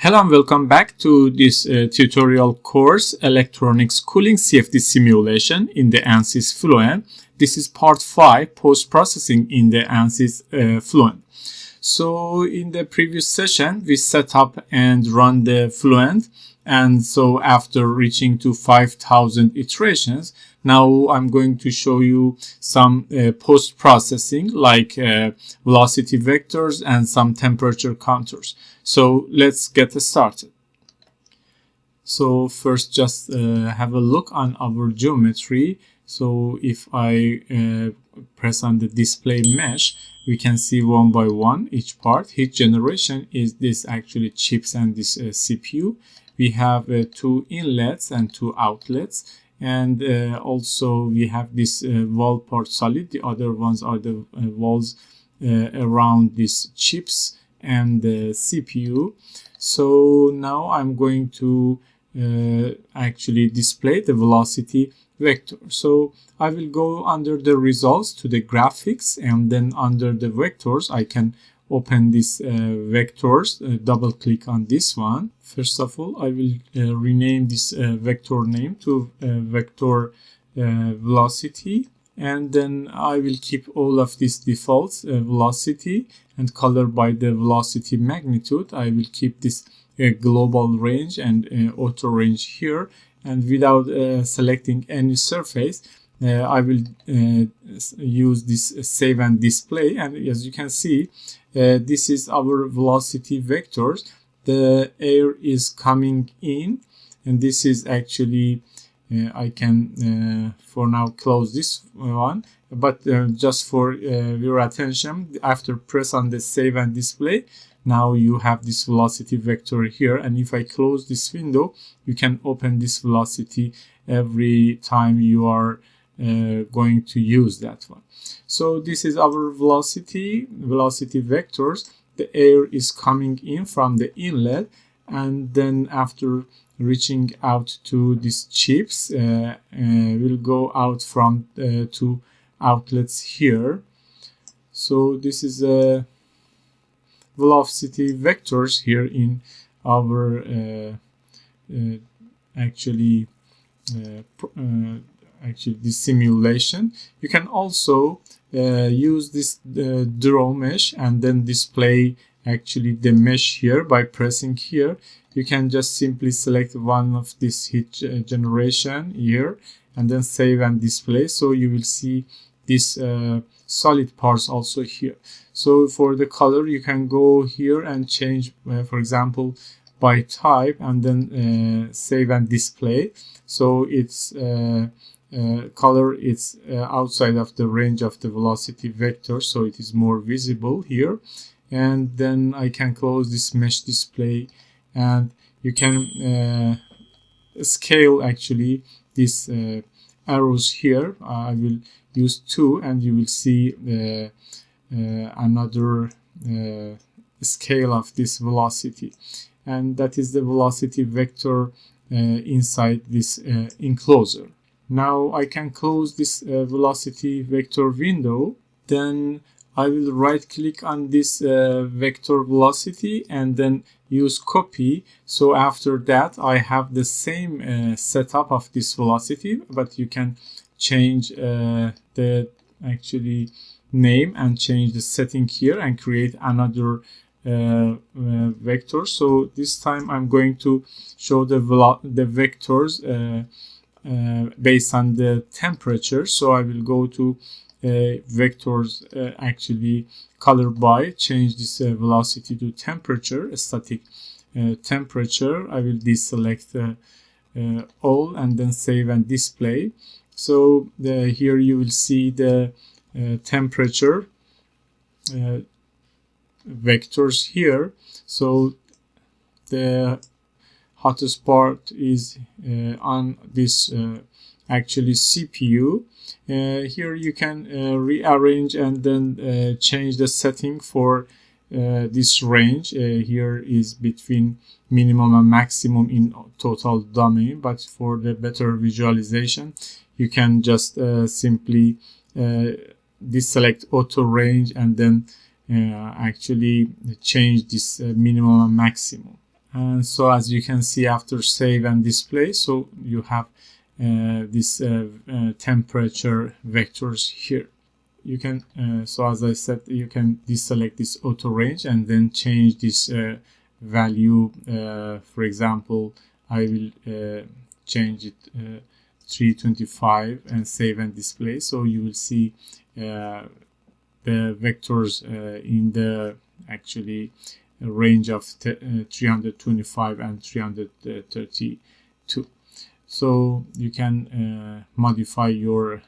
Hello and welcome back to this tutorial course, Electronics Cooling CFD Simulation in the Ansys Fluent. This is part 5, post-processing in the Ansys Fluent. So in the previous session, we set up and run the Fluent. And so after reaching to 5,000 iterations, now I'm going to show you some post-processing like velocity vectors and some temperature counters. So let's get started. So first just have a look on our geometry. So if I press on the display mesh, we can see one by one each part. Heat generation is this actually chips and this CPU. We have 2 inlets and 2 outlets, and also we have this wall part solid. The other ones are the walls around these chips and the CPU. So now I'm going to actually display the velocity vector. So I will go under the results to the graphics, and then under the vectors I can open this vectors, double click on this one. First of all, I will rename this vector name to vector velocity, and then I will keep all of these defaults, velocity and color by the velocity magnitude. I will keep this global range and auto range here, and without selecting any surface, I will use this save and display. And as you can see, this is our velocity vectors. The air is coming in, and this is actually I can for now close this one, but just for your attention, after press on the save and display, now you have this velocity vector here, and if I close this window, you can open this velocity every time you are going to use that one. So this is our velocity vectors. The air is coming in from the inlet, and then after reaching out to these chips, will go out from 2 outlets here. So this is a velocity vectors here in our actually this simulation. You can also use this draw mesh and then display actually the mesh here by pressing here. You can just simply select one of this heat generation here and then save and display. So you will see this solid parts also here. So for the color, you can go here and change, for example, by type, and then save and display. So it's color is outside of the range of the velocity vector, so it is more visible here. And then I can close this mesh display, and you can scale actually these arrows here. I will use 2, and you will see another scale of this velocity, and that is the velocity vector inside this enclosure. Now I can close this velocity vector window. Then I will right click on this vector velocity and then use copy. So after that I have the same setup of this velocity, but you can change the actually name and change the setting here and create another vector. So this time I'm going to show the vectors based on the temperature. So I will go to vectors, actually color by, change this velocity to temperature, static temperature. I will deselect all and then save and display. So here you will see the temperature vectors here. So the hottest part is on this actually CPU. Here you can rearrange and then change the setting for this range. Here is between minimum and maximum in total domain, but for the better visualization you can just simply deselect auto range and then actually change this minimum and maximum. And so as you can see, after save and display, so you have this temperature vectors here. You can, so as I said, you can deselect this auto range and then change this value. For example, I will change it 325 and save and display. So you will see the vectors in the actually range of 325 and 332. So you can modify your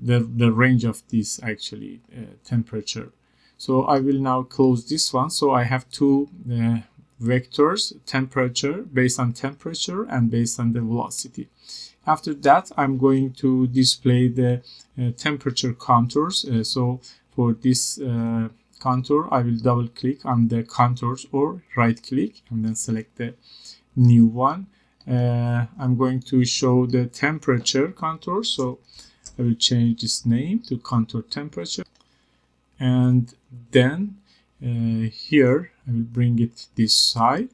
the range of this actually temperature. So I will now close this one. So I have two vectors, temperature, based on temperature and based on the velocity. After that, I'm going to display the temperature contours. So for this contour, I will double click on the contours or right click and then select the new one. I'm going to show the temperature contour. So I will change this name to contour temperature, and then here I will bring it this side,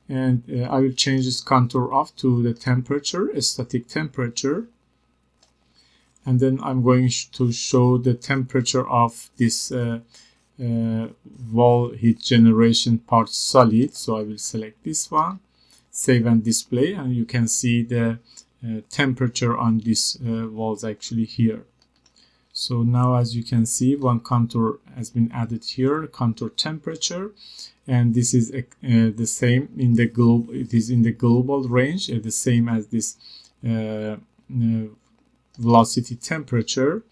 and I will change this contour off to the temperature, a static temperature, and then I'm going to show the temperature of this wall heat generation part solid. So I will select this one, save and display, and you can see the temperature on this walls actually here. So now, as you can see, one contour has been added here, contour temperature, and this is the same in the global. It is in the global range, the same as this velocity temperature.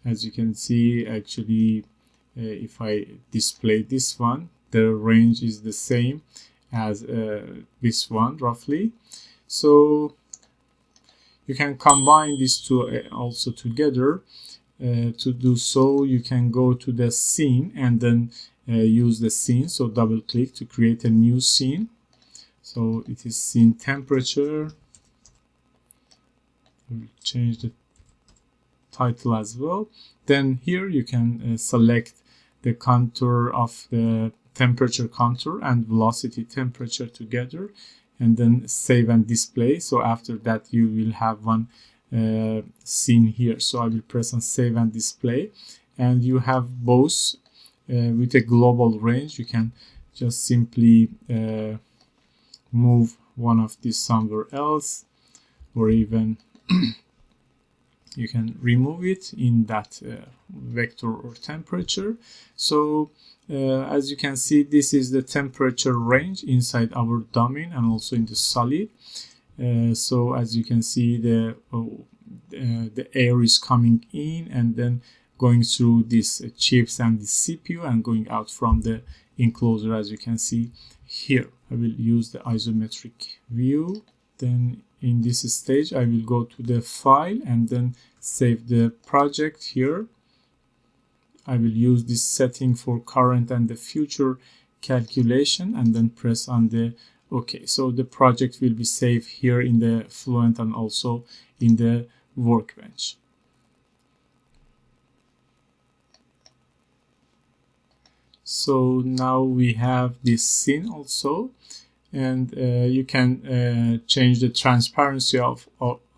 As you can see, actually, if I display this one, the range is the same as this one roughly. So you can combine these two also together. To do so, you can go to the scene and then use the scene. So double click to create a new scene. So it is scene temperature. We'll change the title as well. Then here you can select the contour of the temperature contour and velocity temperature together, and then save and display. So after that, you will have one scene here. So I will press on save and display, and you have both with a global range. You can just simply move one of these somewhere else, or even you can remove it in that vector or temperature. So as you can see, this is the temperature range inside our domain and also in the solid. So as you can see, the air is coming in and then going through these chips and the CPU and going out from the enclosure, as you can see here. I will use the isometric view. Then in this stage, I will go to the file and then save the project here. I will use this setting for current and the future calculation and then press on the OK. So the project will be saved here in the Fluent and also in the Workbench. So now we have this scene also, and you can change the transparency of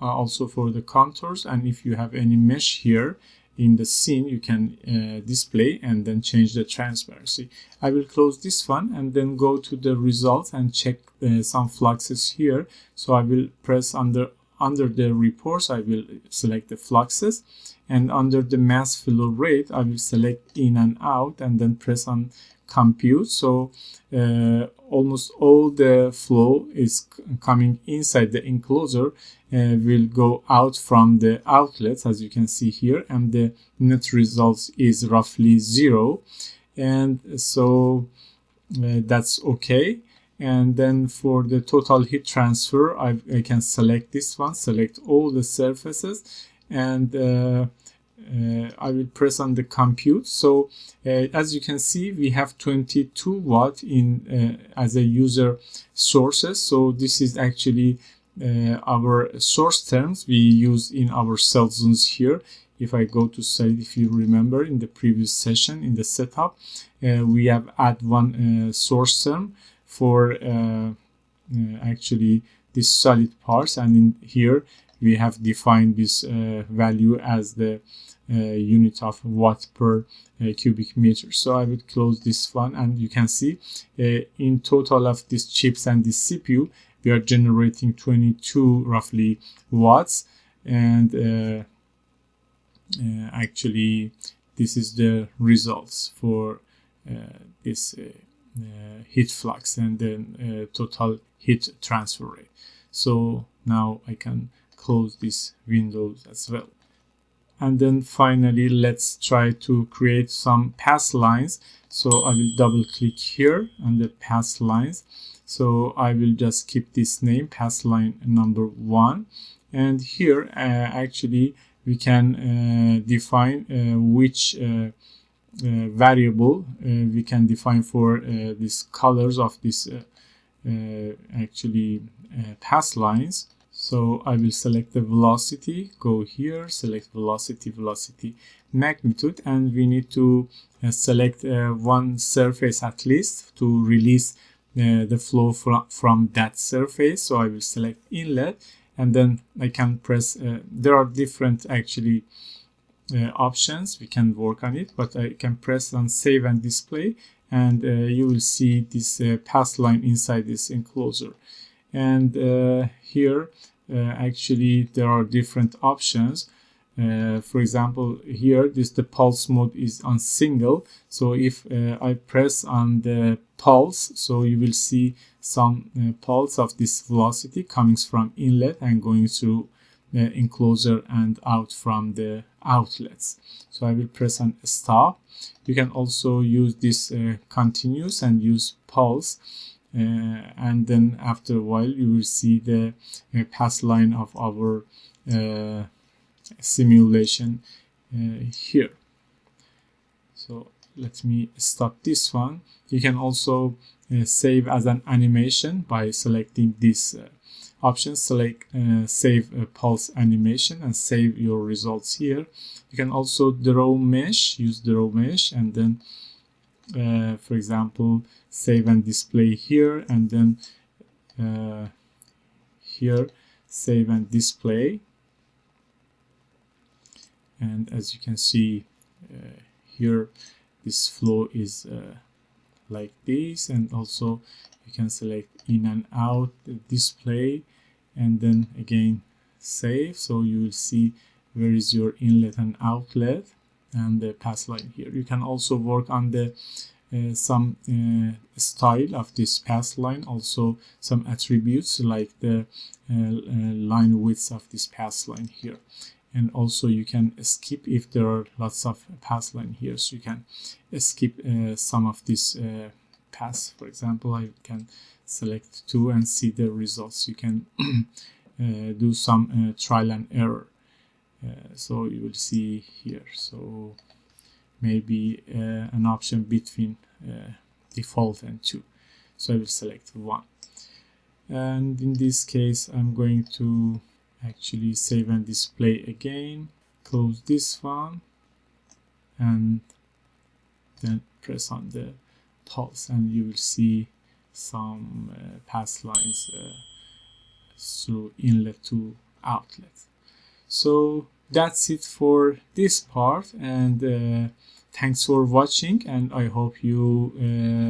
also for the contours, and if you have any mesh here in the scene, you can display and then change the transparency. I will close this one and then go to the results and check some fluxes here. So I will press under the reports, I will select the fluxes, and under the mass flow rate, I will select in and out and then press on compute. So almost all the flow is coming inside the enclosure, will go out from the outlets, as you can see here, and the net results is roughly 0, and so that's okay. And then for the total heat transfer, I can select this one, select all the surfaces, and I will press on the compute. So as you can see, we have 22 watt in as a user sources. So this is actually our source terms we use in our cell zones here. If I go to site, if you remember in the previous session in the setup, we have add one source term for actually this solid parts, and in here we have defined this value as the unit of watt per cubic meter. So I will close this one, and you can see in total of these chips and this CPU we are generating 22 roughly watts, and actually this is the results for this heat flux and then total heat transfer rate. So now I can close this windows as well. And then finally, let's try to create some Pathlines. So I will double click here on the Pathlines. So I will just keep this name, Pathline number 1. And here actually we can define which variable we can define for these colors of this actually Pathlines. So I will select the velocity, go here, select velocity, velocity magnitude, and we need to select one surface at least to release the flow from that surface. So I will select inlet, and then I can press, there are different actually options, we can work on it, but I can press on save and display, and you will see this Pathline inside this enclosure. And here actually there are different options. For example, here the pulse mode is on single, so if I press on the pulse, so you will see some pulse of this velocity coming from inlet and going through the enclosure and out from the outlets. So I will press on stop. You can also use this continuous and use pulse, and then after a while you will see the Pathline of our simulation here. So let me stop this one. You can also save as an animation by selecting this option, select save pulse animation and save your results here. You can also draw mesh, use draw mesh, and then for example save and display here, and then here save and display. And as you can see here, this flow is like this, and also you can select in and out display, and then again save. So you will see where is your inlet and outlet and the Pathline here. You can also work on the some style of this Pathline, also some attributes like the line width of this Pathline here. And also you can skip if there are lots of Pathline here, so you can skip some of this paths. For example, I can select 2 and see the results. You can do some trial and error. So you will see here. So maybe an option between default and 2. So I will select 1. And in this case, I'm going to actually save and display again, close this one, and then press on the pulse, and you will see some Pathlines through inlet to outlet. So that's it for this part, and thanks for watching, and I hope you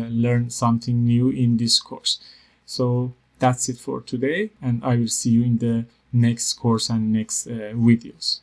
learned something new in this course. So that's it for today, and I will see you in the next course and next videos.